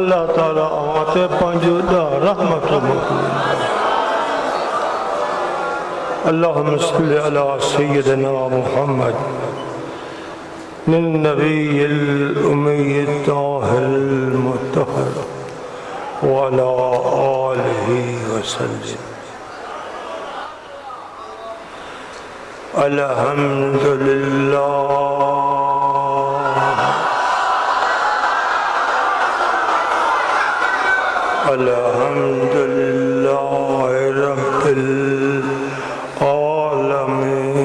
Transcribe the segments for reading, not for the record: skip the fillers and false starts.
अल्लाह ताला आते पंजुदा रहमत मोकली। अल्लाहुम्मा सल्लि अला सय्यिदिना मुहम्मद नबिय्यिल उम्मिय्यित ताहिरिल मुत्तहर व अला आलिहि वसल्लम। अल्हम्दुलिल्लाह अल्हम्दुलिल्लाह रब्बिल आलमीन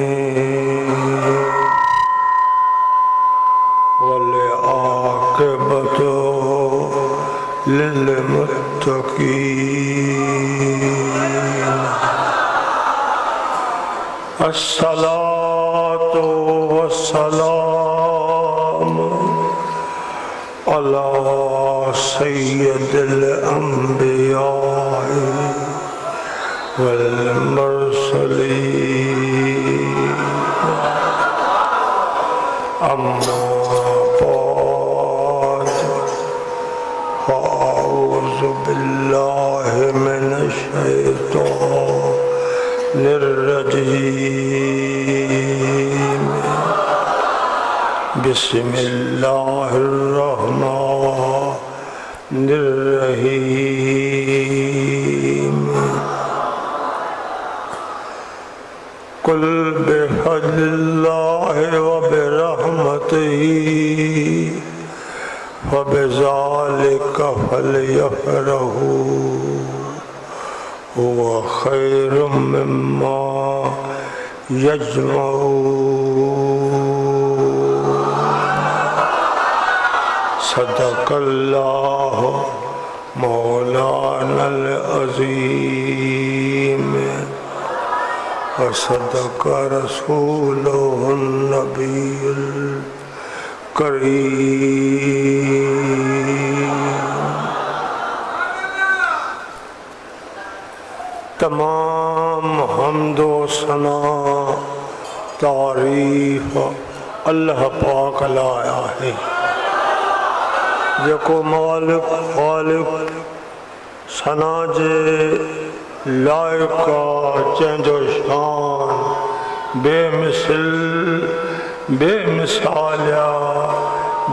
वल आक़िबतु लिल मुत्तक़ीन। अस्सलातु वस्सलामु अला सय्यदिल अंबिया वल मुरसलीन। अम्मा बाद अऊज़ु बिल्लाहि मिनश शैतानिर रजीम। बिस्मिल्लाहिर रहमानिर रहीम। कुल बिफज़्लिल्लाहि व बिरहमतिही फबिज़ालिका फ़लयफ़रहू हुवा खैरुम मिम्मा यजमऊन। सदक़ल्लाहु मौलानल अज़ीम व सदक़ रसूलुहुन नबियुल करीम। तमाम हम्दो सना तारीफ अल्लाह पाक लाया है, जेको मालिक खालिक सना जे लायका चंदो शान बेमिसल बेमिसालिया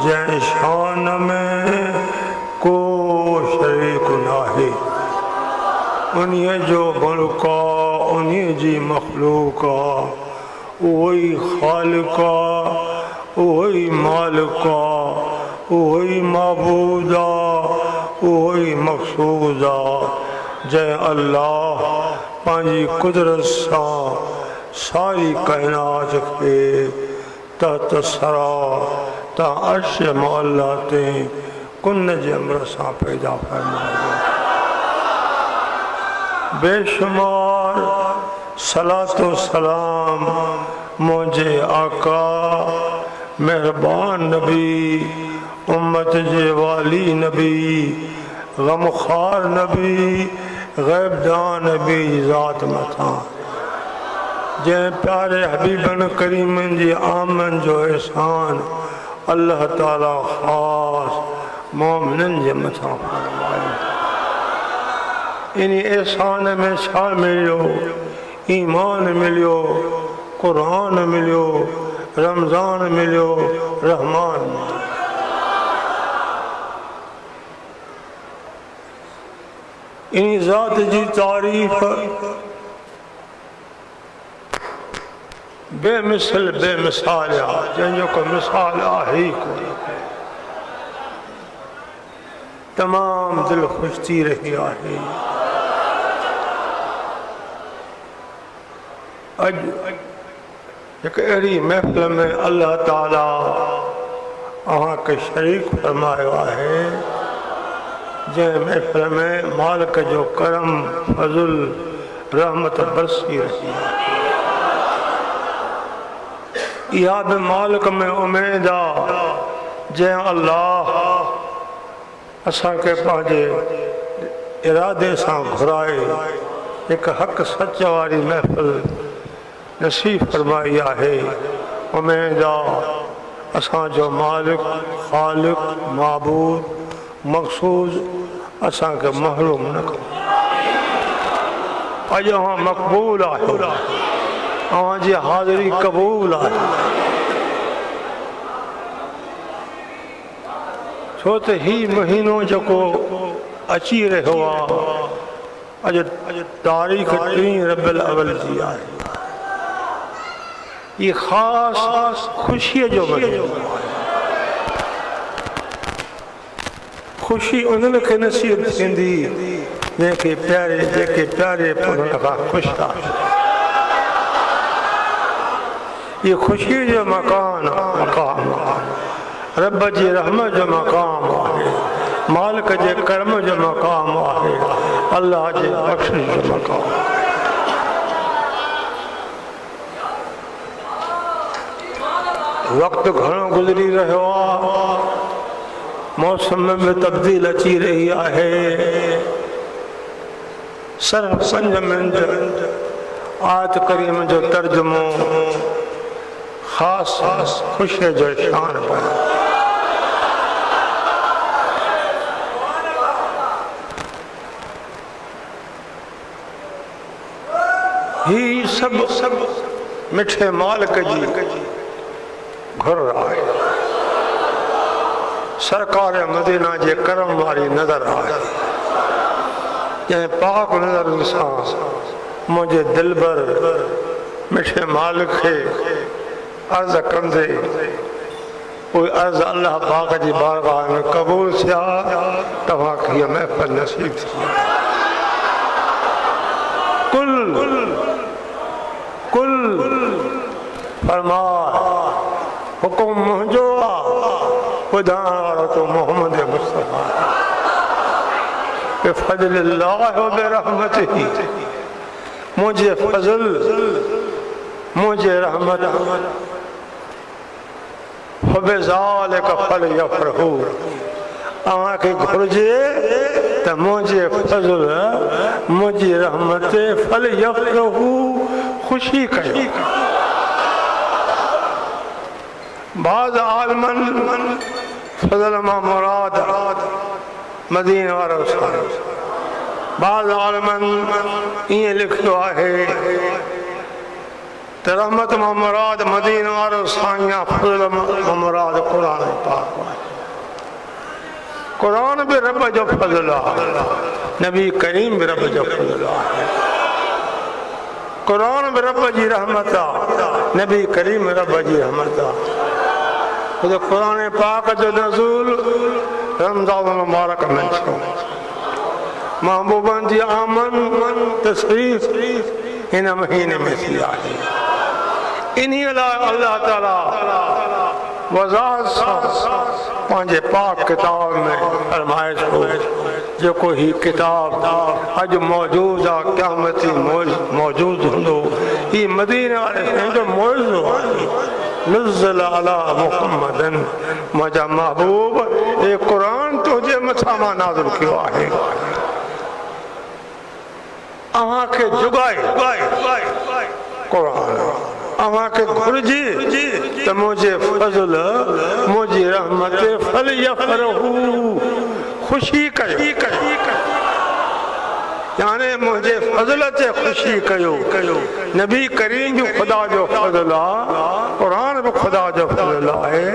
जै शान में को शरीक नाहे। उन्हीं जो मुल्का उन्हीं जी मखलूका वही खालिका वही मालिका वही माबूदा वही मकसूदा जै अल्लाह पांजी कुदरत सा सारी कायनात के तहत सरा ता अर्श मौला ते कुन जे अमर सा पैदा फरमाया। बेशुमार सलातो सलाम मुझे आका मेहरबान नबी उम्मत जे वाली नबी गमखार नबी गैबदान नबी ज़ात मथा जै प्यारे हबीबन करीमन जी आमन जो एहसान अल्लाह ताला ख़ास मोमिनन जे मथा फरमायो। इन एहसान में छा मिलियो? ईमान मिलियो, कुरान मिलियो, रमज़ान मिलियो, रहमान मिलियो। इन ज़ात जी तारीफ़ बेमिसल बेमिसाल जंहिंजो को मिसाल आहे ही कोन। तमाम दिल खुश थी रही आहे। अज एक अड़ी महफिल में अल्लाह ताला अहाँ के शरीक फरमायो है, जै महफिल में मालिक जो करम फजुल रहमत बरसी रही है। इहा भी मालिक में उम्मीद आ जै अल्लाह असा के पांजे इरादे से घुराए एक हक सच वाली महफिल नसीब फरमाई है। उम्मीद आ असांजो मालिक ख़ालिक माबूद मक़सूद असांखे महरूम न करो। अॼु अवां मक़बूल आहियो, अवां जी हाज़िरी क़बूल आहे। छो त ही महीनो जेको अची रहियो आहे, अॼु तारीख़ 3 रबियुल अव्वल जी आहे। ये ख़ासि ख़ुशीअ जो महीनो आहे। ख़ुशी उन्हनि खे नसीब थींदी जेके प्यारे पुरनि खां ख़ुशि आहे। ये ख़ुशी जो मकाम रब जी रहमत जो मक़ाम आहे, मालिक जे करम जो मक़ाम आहे, अल्लाह जे बख़्शिश जो मक़ाम आहे। वक़्तु घणो गुज़री रहियो आहे, मौसम में तब्दील अची रही आहे। सिर्फ़ 5 मिंट आयत करीम जो तर्जुमो ख़ासि ख़ुशीअ जो शान पियो। ही सभु मिठे मालिक जी घुर आहे, सरकार मदीना जे करम वारी नज़र आहे। जंहिं पाक नज़र सां मुंहिंजे दिलबर मिठे मालिक खे अर्ज़ कंदे उहे अर्ज़ अल्लाह पाक जी बारगाह में क़बूल थिया। तव्हांखे हीअ महफ़िल नसीब थी। कुल फरमा हुकुम मुंहिंजो आहे, ॿुधाइण वारो तो मोहम्मद मुस्तफ़ा बिफ़ज़लिल्लाह व बिरहमतिही। मुंहिंजे फज़ल मुंहिंजे रहमत फबिज़ालिक फ़लयफ़रहू। अव्हांखे घुरिजे त मुंहिंजे फज़ल मुंहिंजी रहमत फ़लयफ़रहू ख़ुशी कयो। बाज़ आलमन फज़ल मां मुराद मदीने वारो साईं, बाज़ आलमन ईअं लिखियो आहे त रहमत मां मुराद मदीने वारो साईं आहे, फज़ल मां मुराद क़ुर पाक आहे। क़ुर बि रब जो फज़ल आहे, नबी करीम बि रब जो फज़ल आहे। क़ुर बि रब जी रहमत आहे, नबी करीम रब जी रहमत आहे। क़ुर पाक जो नज़ूल रमज़ान मुबारक में थियो। महबूबनि जी आमद तशरीफ़ हिन महीने में थी आहे। इन्हीअ लाइ अल्लाह ताला वज़ाहत सां पंहिंजे पाक किताब में फरमाइश हो जेको ही किताब अॼु मौजूदु आहे, क़यामती मौजूदु हूंदो। ही मदीने वारे जो मौजूदु आहे। नज़्ज़ल अला मुहम्मदन, मुंहिंजा महबूब हे क़ुर तुंहिंजे मथां मां नाज़िल कयो आहे। अव्हांखे जुगाए क़ुर, अव्हांखे घुरिजे त मुंहिंजे फज़ल मुंहिंजी रहमत फ़लयफ़रहू ख़ुशी कयो। यानी मुंहिंजे फज़ल ते ख़ुशी कयो। नबी करीम जो ख़ुदा जो फज़ल आहे, क़ुर बि ख़ुदा जो फज़ल आहे,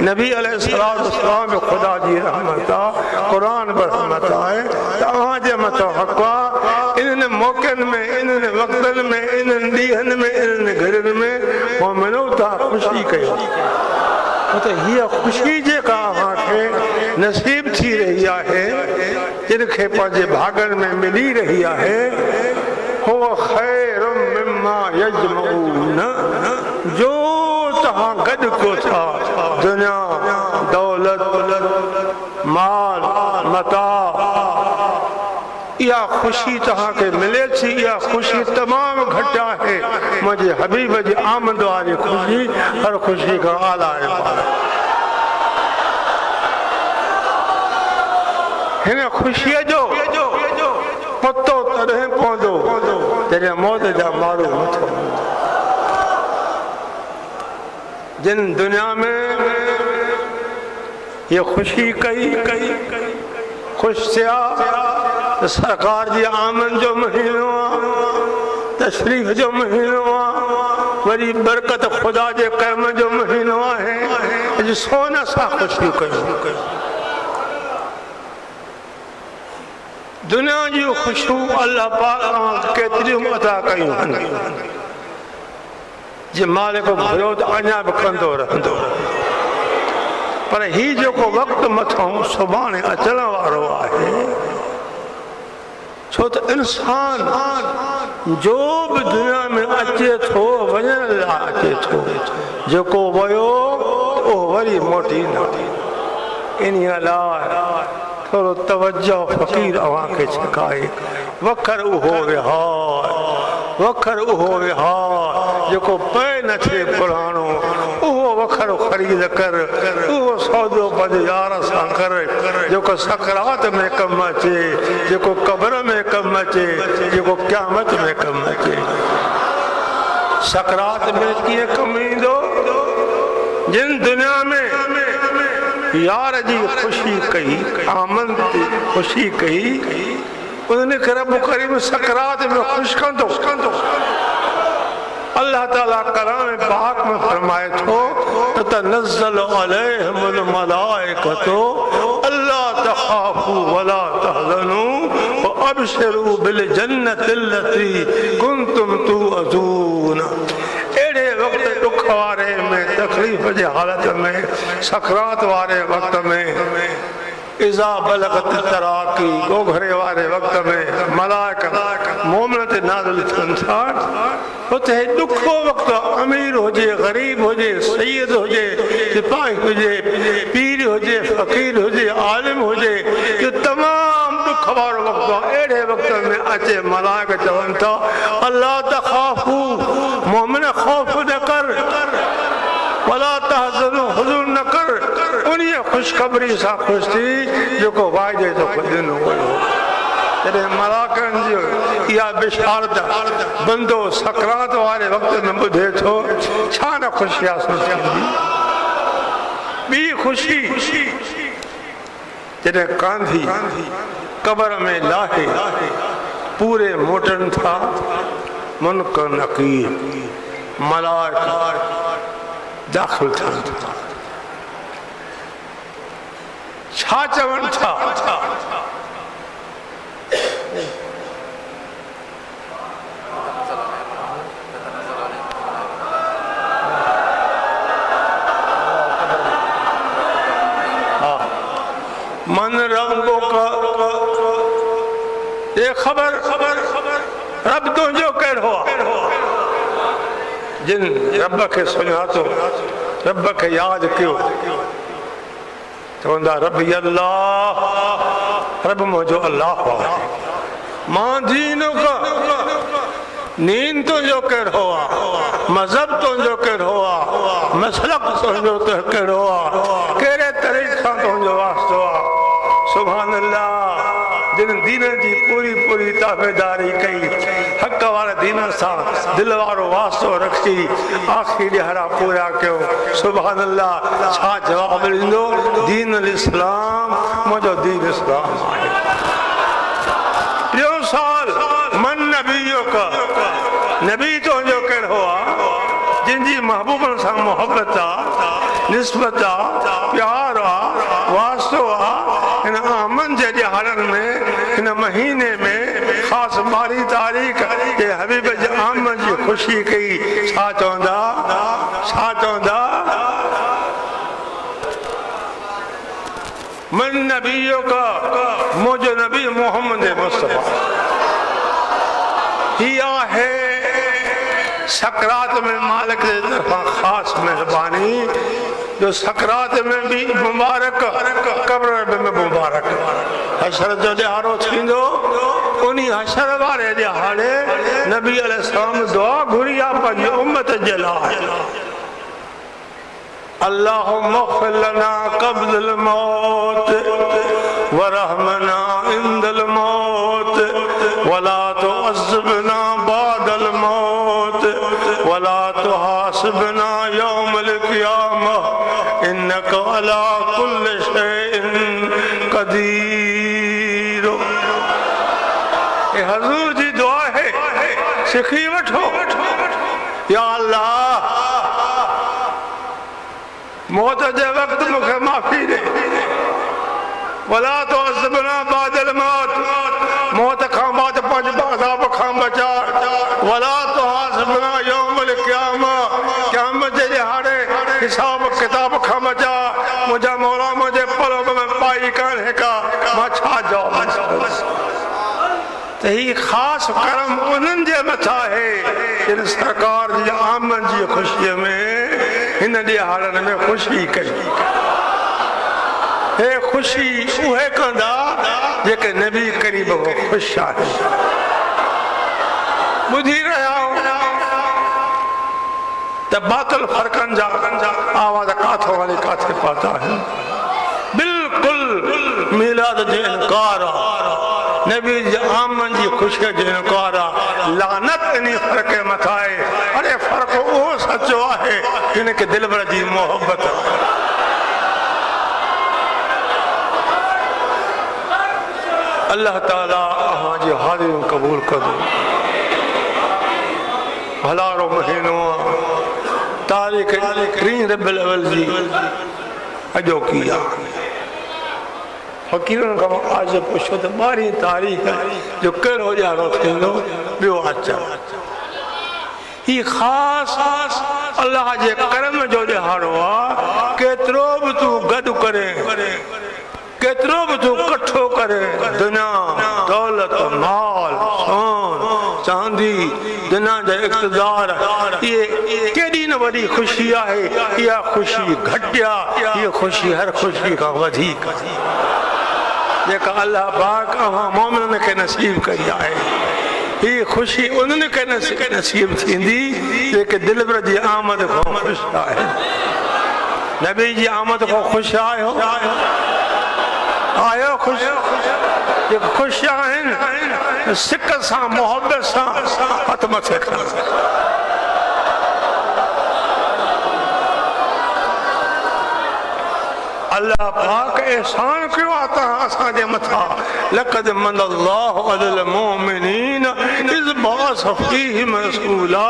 नबी अलैहिस्सलाम बि ख़ुदा जी रहमत आहे, क़ुर बि रहमत आहे। तव्हांजे मथां हक़ आहे इन्हनि मौक़नि में, इन्हनि वक़्तनि में, इन्हनि ॾींहंनि में, इन्हनि घरनि में मोमिनो तव्हां ख़ुशी कयो। त हीअ ख़ुशी जेका अव्हांखे नसीब थी रही आहे, जिन खे पंहिंजे भागनि में मिली रही आहे, हुव ख़ैरुम मिम्मा यजमऊन, जो तव्हां गॾु कयो था दुनिया दौलत माल मता, इहा ख़ुशी तव्हांखे मिले थी। इहा ख़ुशी तमामु घटि आहे। मुंहिंजे हबीब जी आमद वारी ख़ुशी हर ख़ुशी खां आला आहे। हिन ख़ुशीअ जो पतो तॾहिं पवंदो जॾहिं मौत जा माण्हू मथो। जिन दुनिया में ये खुशी कई खुश थिया तो सरकार जी आमन जो महीनो तशरीफ जो महीनो वरी बरकत खुदा जे कर्म जो महीनो है अज सोन सा खुशी कयूं दुनिया जी खुशबू अल्लाह पाक केतरी अदा कयूं जे मालिक भलो तो अञा भी कंदो रहंदो पर ही जो को वक्त मथों सुभाणे अचण वारो आहे छो तो इंसान जो भी दुनिया में अचे थो वञण लाइ अचे थो जेको वयो वो वरी मोटी न इन लाइ थोरो तवज्जो फ़क़ीर अवां खे छिकाए वखर उहो विहार वखर उहो विहार जेको पै न थिए पुराणो उहो वखर ख़रीद कर उहो सौदो पंहिंजे यार सां कर जेको सकरात में कमु अचे जेको क़ब्र में कमु अचे जेको क़यामत में कमु अचे सकरात में कीअं कमु ईंदो जिन दुनिया में यार जी खुशी कई आमन की खुशी कई उन्हें रब करीम सकरात में खुश कंदो अल्लाह ताला कलाम पाक में फरमाए थो ततनज़्ज़लु अलैहिमुल मलाइकतु अल्ला तख़ाफू वला तहज़नू व अबशिरू बिल जन्नतिल्लती कुंतुम तुअज़ून एड़े वक्त दुख वारे में तकलीफ जे हालत में सकरात वारे वक्त में इज़ा बलगत तराकी गोघरे वारे वक्त में मलाइका मोमिन ते नाज़िल थियनि था उते दुखो वक्त अमीर हुजे गरीब हुजे सैयद हुजे सिपाही हुजे पीर हुजे फ़कीर हुजे आलिम हुजे कि तमाम दुख वारो वक्त एड़े वक्त में अचे मलाइका चवनि था अल्लाह तख़ाफू मोमिन खौफ न कर वला तहज़नु हुज़ून न कर उन्हीं खुशखबरी सा खुश थी जेको वाइदे जो दिन हुयो जॾहिं मलाइकनि जो इहा बिशारत बंदो सकरात वारे वक्त में ॿुधे थो छा न ख़ुशी हासिल थींदी ॿी ख़ुशी जॾहिं कांधी क़ब्र में लाहे पूरे मोटनि था मुनकर नकीर मलाइका दाखिल थियनि था छा चवनि था मन रब्बो का ये खबर रब तुझो कहिड़ो जिन रब के सुञातो रब के याद कयो चवंदा रबी अल्लाह रब मुझो अल्लाह मां दीन का नींद तुझो कहिड़ो मज़हब तुझो कहिड़ो मसलक तुझो कहिड़ो कहिड़े तरीक़े सां तुझो वास्तो सुभान अल्लाह जिन दीन की पूरी ताबेदारी कई हक वारे दीन सां दिल वारो वास्तो रखी आखिरी ॾियारा पूरा कयो सुभान अल्लाह छा जवाब ॾींदो दीन अल इस्लाम मुंहिंजो दीन इस्लाम आहे टियों साल मन नबीयो का नबी तुंहिंजो कहिड़ो आहे जिन जी महबूबनि सां मोहबत आहे निस्बत आहे प्यार आहे वास्तो आहे इन आमन जे ॾियारनि में इन महीने में ख़ासि 12 तारीख़ जे हबीब जे आमन जी ख़ुशी कई छा चवंदा मन नबीयो का मुझो नबी मोहम्मद मुस्तफा ही आहे सकरात में मालिक के तरफा खास मेहरबानी जो सकरात में भी मुबारक कब्र में मुबारक हशर जो ॾियारो थींदो उन्हीं हशर वारे ॾियारे नबी अलैहिस्सलाम दुआ घुरी आहे पंहिंजी उम्मत जे लाइ अल्लाहुम्मा इग़फिर लना क़ब्ल अल मौत वरहमना इंदल मौत वला तुअज़्ज़िबना बादल मौत वला तुहासिबना यौमल क़ियामह इन्नक इन्नका अला कुल्लि शैइन क़दीर। ये हजूर जी दुआ है, सिखी वठो। या अल्लाह मौत जे वक्त मुखे माफ़ी दे, वला तो अज़बना बादल मौत, मौत खां बाद पंज अज़ाब खां बचा, वला तो हासिबना यौमल क़यामा, क़यामत जे दिहाड़े हिसाब किताब खां बचा। मुझा मौला मुझे पलव में पाई कान्हे का, मां छा जवाब त ही ख़ासि करम उन्हनि जे मथां है जिन सरकार जी आमद जी ख़ुशीअ में हिन ॾिहाड़नि में ख़ुशी कई। हे ख़ुशी उहे कंदा जेके नबी करीब को ख़ुशि आहे। ॿुधी रहिया त बातिल फ़र्क़नि जा आवाज़ काथो वञी काथे पहुता आहिनि। बिल्कुलु मीलाद जो इनकार आहे, नबी जी आमद जी ख़ुशीअ जो इनकार आहे। लानत इन फ़र्क़ मथां आहे। अरे फ़र्क़ उहो सचो आहे जिनखे दिलबर जी मोहबत आहे। अल्लाह ताला अहांजी हाज़िरियूं क़बूल करो। हलारो महीनो तारीख़ 3 रबीउल अव्वल जी अॼोकी आहे। फ़क़ीरनि खां आज पुछो त 12 तारीख़ जो कहिड़ो ॾियारो थींदो? ॿियो अचो। ही ख़ासि अल्लाह जे करम जो ॾिहाड़ो आहे। केतिरो बि तूं गॾु करे, केतिरो बि तूं कठो करे, दुनिया दौलत माल सोन चांदी दुनिया जा इक़्तिदार, ये केॾी न वॾी ख़ुशी आहे। इहा ख़ुशी घटि आहे, इहा ख़ुशी हर ख़ुशी खां वधीक जेका अल्लाह पाक अव्हां मोमिननि खे नसीब कई आहे। ही ख़ुशी उन्हनि खे नसीब थींदी जेके दिलबर जी आमद खां ख़ुशि आहे। नबी जी आमद खां ख़ुशि आहियो, आयो ख़ुशि? जेके ख़ुशि आहिनि सिक सां मोहबत सां हथ मथे खणो। अल्लाह पाक एहसान कयो आहे तव्हां असांजे मथां। लक़द मनल्लाहु अलल मोमिनीन इज़ बअस फीहिम रसूला।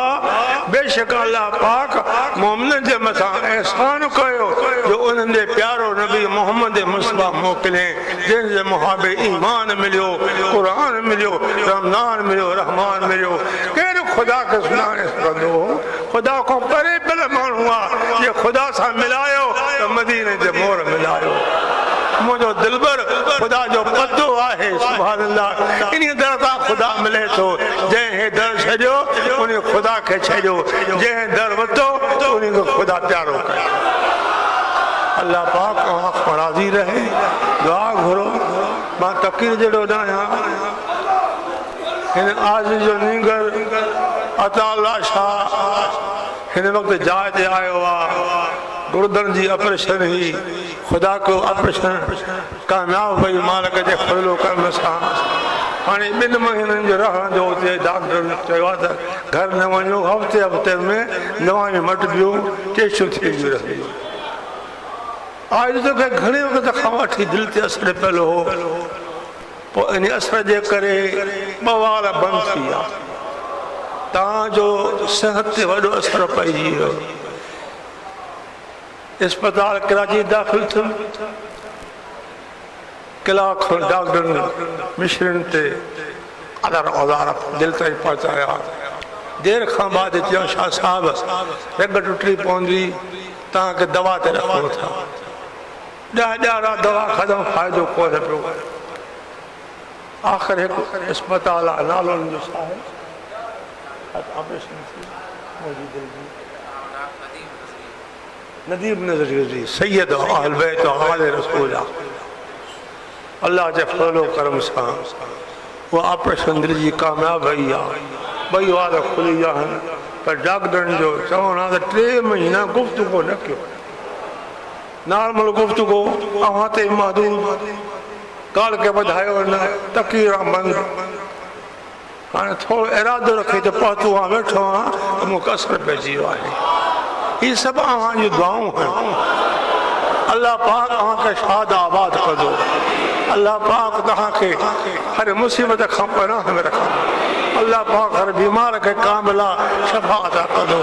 बेशक अल्लाह पाक मोमिननि जे मथां एहसान कयो जो उन्हनि जे प्यारो नबी मोहम्मद मुस्तफ़ा मोकिले, जंहिंजे मुहाबे ईमान मिलियो, क़ुरान मिलियो, रमज़ान मिलियो, रहमान मिलियो। केरु ख़ुदा खे सुञाणे सघंदो हो? ख़ुदा खां परे परे माण्हू आहे जे ख़ुदा सां मिलायो त मदीने जे मोर मिलायो। मुझो दिलबर खुदा जो पतो आहे। सुभान अल्लाह। इन दर तां खुदा मिले थो। जंहिं दर छॾियो उन खुदा खे छॾियो, जंहिं दर वरितो उन खे खुदा प्यारो कयो। अल्लाह पाक अव्हां खां राज़ी रहे। दुआ घुरो। मां तक़ीर जहिड़ो न आहियां। हिन आज जो नींगर अता अल्लाह शाह हिन वक़्तु जाइ ते आयो आहे। गुर्दनि जी ऑपरेशन हुई। खुदा को ऑपरेशन कामयाब भई मालिक जे फज़लो करम सां। हाणे 2 महीननि जो रहण जो हुते डॉक्टर चयो आहे त घर न वञो। हफ़्ते हफ़्ते में दवाऊं मटिबियूं, टेस्टियूं थींदियूं रहंदियूं। आज तोखे घणे वक़्त खां वठी दिलि ते असरु पियल हो, पोइ इन असर जे करे 2 वार बंदि थी विया। तव्हांजो सिहत ते वॾो असरु पइजी वियो। अस्पताल कराची दाख़िल थियुमि। कलाक खन डॉक्टरनि मिशरनि ते अदर औज़ार दिलि ताईं पहुचाया। देर खां बाद चयो शाह साहब रग टुटी पवंदी, तव्हांखे दवा ते रखूं था। 10 ॼारा दवा खाधो, फ़ाइदो कोन्हे पियो। आख़िर हिकु अस्पताल आहे, नालो हुनजो छा आहे? ऑपरेशन नदीम नज़री सैयद अहल बैत आले रसूल। अल्लाह जे फज़लो करम सां वो ऑपरेशन दिलि जी कामयाब वई आहे। 2 वार खुली विया आहिनि। पर डॉक्टरनि जो चवणु आहे त 3 महीना गुफ़्तगू न कयो। नॉर्मल गुफ़्तगू अव्हां ते महदूद, काल खे वधायो न, तक़ीर बंदि। हाणे थोरो इरादो रखे त पहुतो आहे, वेठो आहियां त मूंखे असरु पइजी वियो आहे। ये सब अव्हां जी दुआऊं आहिनि। अल्लाह पाक अहाँ के शाद आबाद कर दो। अल्लाह पाक तहां के हर मुसीबत खां पनाह में रखो। अल्लाह पाक हर बीमार के कामिला शफा अता कर दो।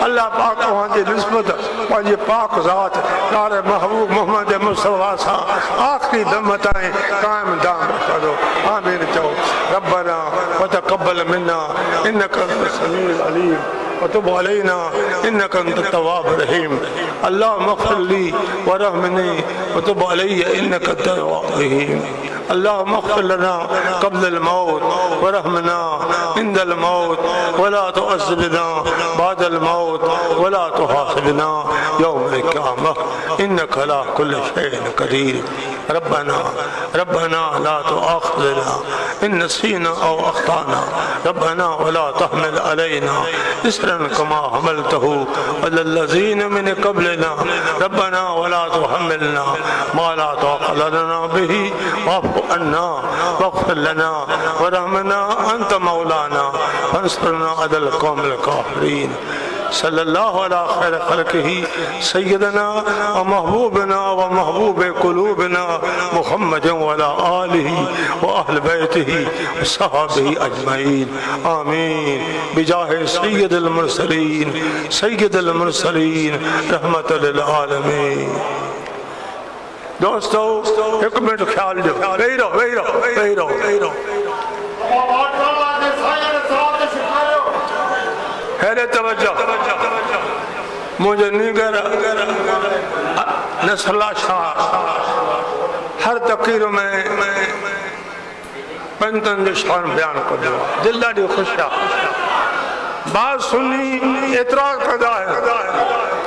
अल्लाह पाक तव्हांजी निस्बत पंहिंजे पाक ज़ात प्यारे महबूब मोहम्मद मुस्तफ़ा सां आख़िरी दम ताईं क़ाइम दाम कर दो। आमीन चओ। रब्बना व तक़ब्बल मिन्ना इन्नका अंतस समीउल अलीम वतुब अलैना इन्नका अंतत तव्वाबुर रहीम। अल्लाहुम्मा इग़फिर ली वरहमनी वतुब अलैया इन्नका अंतत तव्वाबुर रहीम। अल्लाहुम्मा इग़फिर लना क़ब्लल मौत वरहमना इंदल मौत वला तुअज़्ज़िबना बादल मौत वला तुहासिबना यौमल क़ियामह इन्नका अला कुल्लि शैइन क़दीर। रब्बना रब्बना ला तुआख़िज़ना इन नसीना औ अख़्ताना रब्बना वला तहमिल अलैना इसरन कमा हमलतहु अलल्लज़ीना मिन क़ब्लिना रब्बना वला तुहम्मिलना मा ला ताक़त लना बिही वाफ़ु अन्ना वग़फ़िर लना वरहमना अंत मौलाना फंसुरना अलल क़ौमिल काफ़िरीन। सल्लल्लाहु अला खैर खल्क़िही सय्यदना व महबूबना व महबूब क़ुलूबिना मुहम्मद व अला आलिही व अहल बैतिही व सहाबिही अजमईन। आमीन बिजाहे सय्यदुल मुरसलीन रहमतुल लिल आलमीन। दोस्तों एक मिनट ख्याल दो। वेही रहो। हैरे तवज्जो। मुझे निगर नस्ला शाह हर तक़रीर में पंतन जो शान बयान कर दो। दिल ॾाढी ख़ुशि आहे। बात सुनी एतिराज़ कंदा आहिनि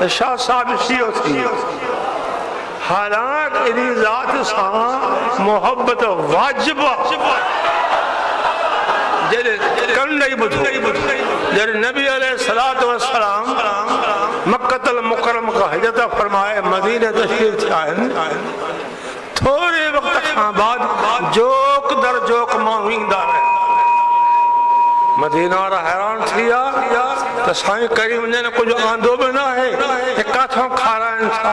त शाह साहब शियो थी। हालांकि इन्ही ज़ात सां मोहब्बत वाजिब आहे। जॾहिं नबी अलैहिस्सलातु वस्सलाम मक्कतल मुकर्रम का हिजरत फरमाए मदीने तशरीफ़ थिया आहिनि, थोरे वक़्त खां बाद जोक दर जोक माण्हू ईंदा रहिया। मदीना वारा हैरान थी विया त साईं करीम जन कुझु आंदो बि न आहे, किथां खाराइनि था।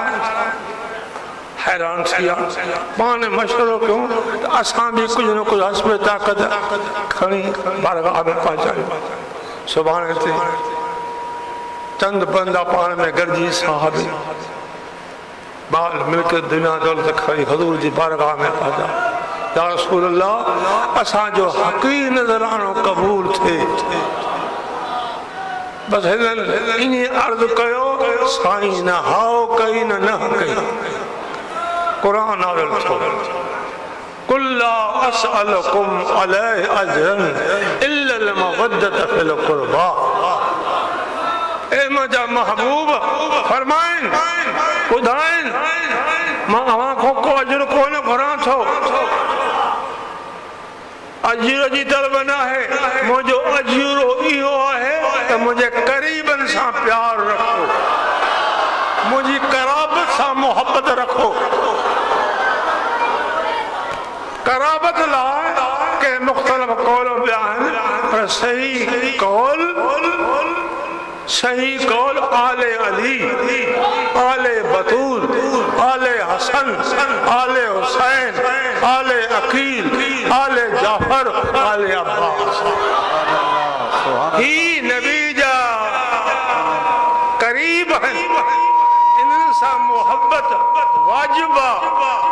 हैरान थी विया। पाण मशवरो कयूं त असां बि कुझु न कुझु हस्ब ताक़त खणी बारगाह में पहुचायूं। सुभाणे ते चंद बंदा पाण में गॾिजी साहबी बाल मिल्कियत दुनिया दौलत खणी हुज़ूर जी बारगाह में पहुचा। या रसूल अल्लाह असांजो हक़ी नज़रानो क़बूल थिए। बस हिननि इन अर्ज़ु कयो साईं न हाओ कई न कई। कुरान नाज़िल थियो कुल ला असअलुकुम अलैहि अजरन इल्ला अल मवद्दत फिल क़ुरबा। ए मुंहिंजा महबूब फरमाइन ॿुधाइन मां अव्हां खां को अजर कोन घुरां थो। अजर जी तलब न आहे। मुंहिंजो अजरो इहो आहे त मुंहिंजे क़रीबनि सां प्यार रखो, मुंहिंजी क़राबत सां मोहब्बत रखो। क़राबत लाइ के मुख़्तलिफ़ कौल बि आहिनि, पर सही कौल आले अली, आले बतूल, आले हसन, आले हुसैन, आले अकील, आले जाफर, आले अब्बास। ही नबी जा करीब हैं। इन्हनि सां मोहब्बत वाजिब आहे।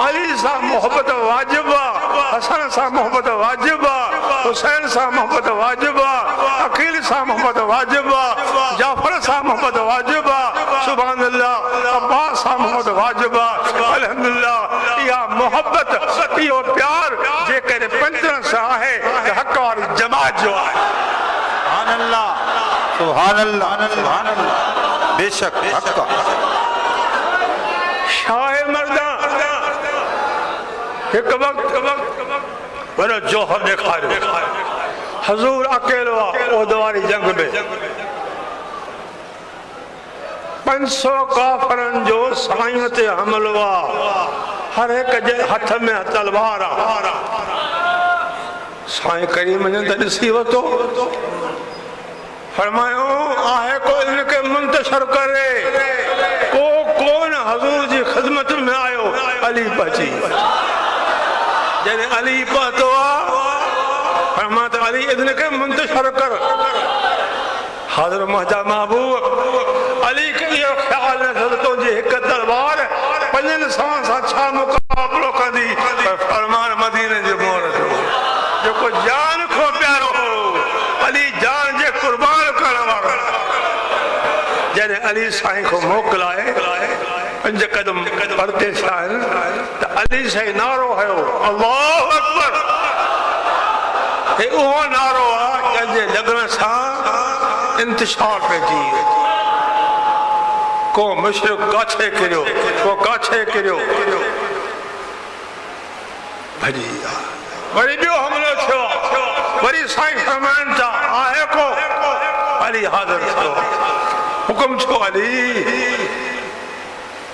अली सां मोहब्बत वाजिब आहे, हसन सां मोहब्बत वाजिब आहे, हुसैन सां मोहब्बत वाजिब आहे, अकील सां मोहब्बत वाजिब आहे, जाफर सां मोहब्बत वाजिब आहे, सुभान अल्लाह, अब्बास सां मोहब्बत वाजिब आहे। अल्हम्दुलिल्लाह इहा मोहब्बत इहो प्यार जेकॾहिं पंजनि सां आहे त हक़ वारी जमात जो आहे। सुभान अल्लाह सुभान अल्लाह सुभान अल्लाह। बेशक हक़ शाह मर्दा हिकु वक़्तु वॾो जोहर ॾेखारियो। हज़ूर अकेलो आहे उहद वारी जंग में। 500 काफ़रनि जो साईं ते हमलो आहे। हर हिकु जे हथ में तलवार आहे। साईं करीम जन त ॾिसी वरितो, फरमायो आहे को इनके मुंतशर करे, को कोन हज़ूर जी ख़िदमत अली बची जॾहिं अली पहुतो फरमात अली इذن के मुंतशर कर हाज़िर महजा महबूब अली के इहो ख़्याल न थियो तो जे हिक तलवार 500 सां छा मुक़ाबलो कंदी फरमान मदीने जे मोहर जो जेको जान खो प्यारो हो अली जान जे कुर्बान करण वारो जॾहिं अली साईं को मोकिलाए 5 कदम परते थिया आहिनि त अली साईं नारो हयो अल्लाहु अकबर हे उहो नारो आहे जंहिंजे लॻण सां इंतशार पइजी को मुशरिक काछे किरियो को काछे किरियो भॼी विया वरी ॿियो हमलो थियो वरी साईं फरमाइनि था आहे को अली हाज़िर थियो हुकुम छो अली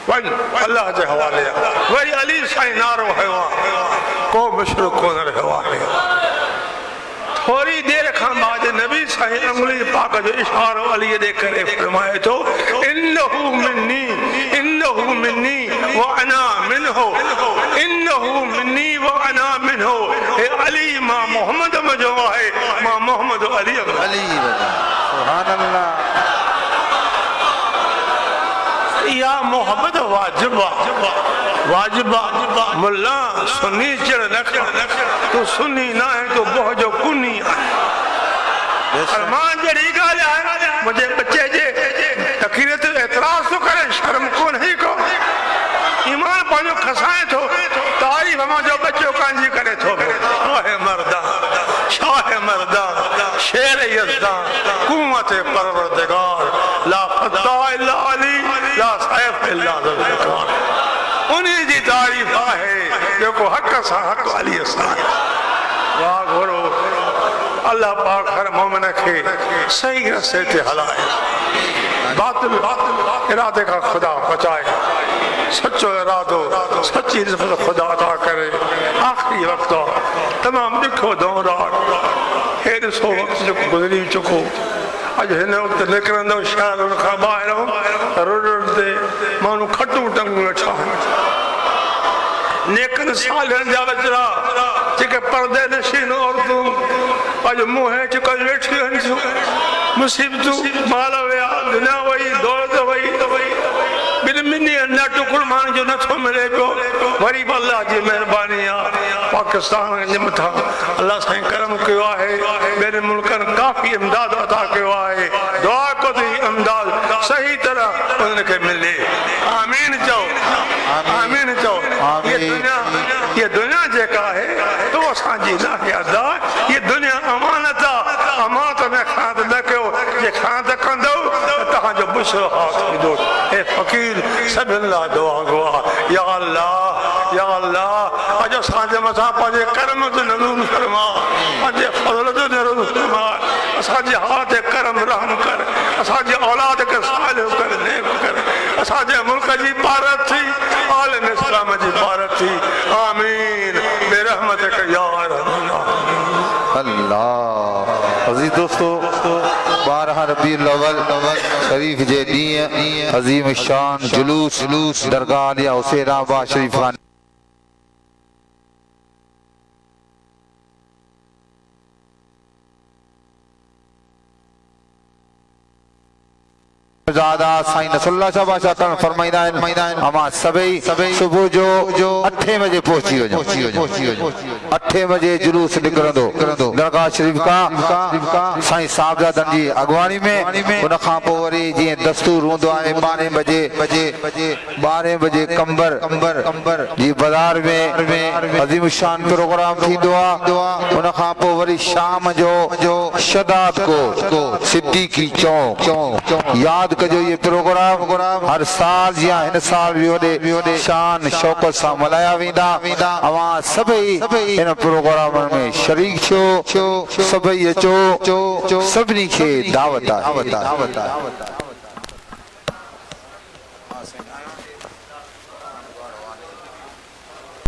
वञ अल्लाह जे हवाले वरी अली साईं नारो हयो को मुशरिक कोन रहियो आहे थोड़ी देर खां बाद नबी साईं अंगुली पाक जो इशारो अली दे करे फरमाए तो इन्नहु मिन्नी व अना मिन्हु इन्नहु मिन्नी व अना मिन्हु हे अली मां मोहम्मद मजो आहे मां मोहम्मद अली अली सुभान अल्लाह या मोहब्बत वाजिब मुल्ला सुन्नी चढ़ रख तो सुन्नी ना है तो बहुत जो कुन्नी फरमान जड़ी गाल है मुझे बच्चे जे तकीरत एतराज तो करे शर्म को नहीं को ईमान पाजो खसाए थो तारीफ हम जो बच्चो कांजी करे थो शाह मर्दा शेर यज़दा कुवत परवरदिगार ला फता इल्ला अली ला सैफ इल्ला ज़ुल्फ़िकार उन्हीं जी तारीफ है जो को हक सा हक अली सा वाह घोरो अल्लाह पाक हर मोमिन के सही रस्ते ते हलाए बातिल इरादे का खुदा बचाए सच्चो इरादो सच्ची रिज़्क़ खुदा अता करे आखिरी वक्त तमाम ॾुखो दौर हे ॾिसो वक़्त जो गुज़री चुको अॼु हिन वक़्तु निकिरंदो शहर खां ॿाहिरों रोड ते माण्हू खटूं टंगूं वेठा आहिनि नेकनि सालनि जा वीचारा जेके परदे नशीन औरतूं अॼु मुंहुं हेठि करे वेठियूं आहिनि मुसीबतूं माल विया दुनिया वई दौलत वई ॿिनि ॿिनि अञा टुकुर माण्हू जो नथो मिले पियो वरी बि अलाह जी महिरबानी आहे पाकिस्तान जे मथां अलाह साईं करम कयो आहे ॿियनि मुल्कनि काफ़ी इमदाद अता कयो आहे दुआ को थी इमदाद सही तरह उन्हनि खे मिले आमीन चओ आमीन चओ ये दुनिया जेका आहे तो असांजी न यादा ये दुनिया अमानत आहे अमानत में खाद न कयो जे खाद कंदो त तव्हांजो बुशरो हाथ ईंदो हे फ़क़ीर सभिनि लाइ दुआ गो आहे या अल्लाह अॼु असांजे मथां पंहिंजे करम जो नज़ूर फरमा पंहिंजे फज़ल जो नज़ूर फरमा असांजे हाथ ते करम रहम कर असांजे औलाद खे सालिह कर नेक कर असांजे मुल्क जी भारत थी आलम इस्लाम जी भारत थी आमीन बेरहमतिक या रहमान अल्लाह अजीज दोस्तों 12 रबीउल अव्वल शरीफ जे ॾींहुं अज़ीम शान जुलूस दरगाह या हुसैनाबाद शरीफ खान ज़्यादा साईं नसरुल्लाह शाह बादशाह फरमाइंदा आहिनि अमा सभई सुबुह जो 8 बजे पहुची वञो 8 बजे जुलूस निकिरंदो दरगाह शरीफ का साईं साहबजादनि जी अॻवानी में उन खां पोइ वरी जीअं दस्तूर हूंदो आहे 12 बजे कंबर जी बाज़ार में अज़ीम शान प्रोग्राम थींदो आहे उन खां पोइ वरी शाम जो शदात को सिद्दीकी चौक याद कजो ये प्रोग्राम हर साल या हिन साल भी वॾे शान शौकत सां मल्हाया वेंदा अवां सभई हिन प्रोग्राम में शरीक थियो सभई अचो सभिनी खे दावत आहे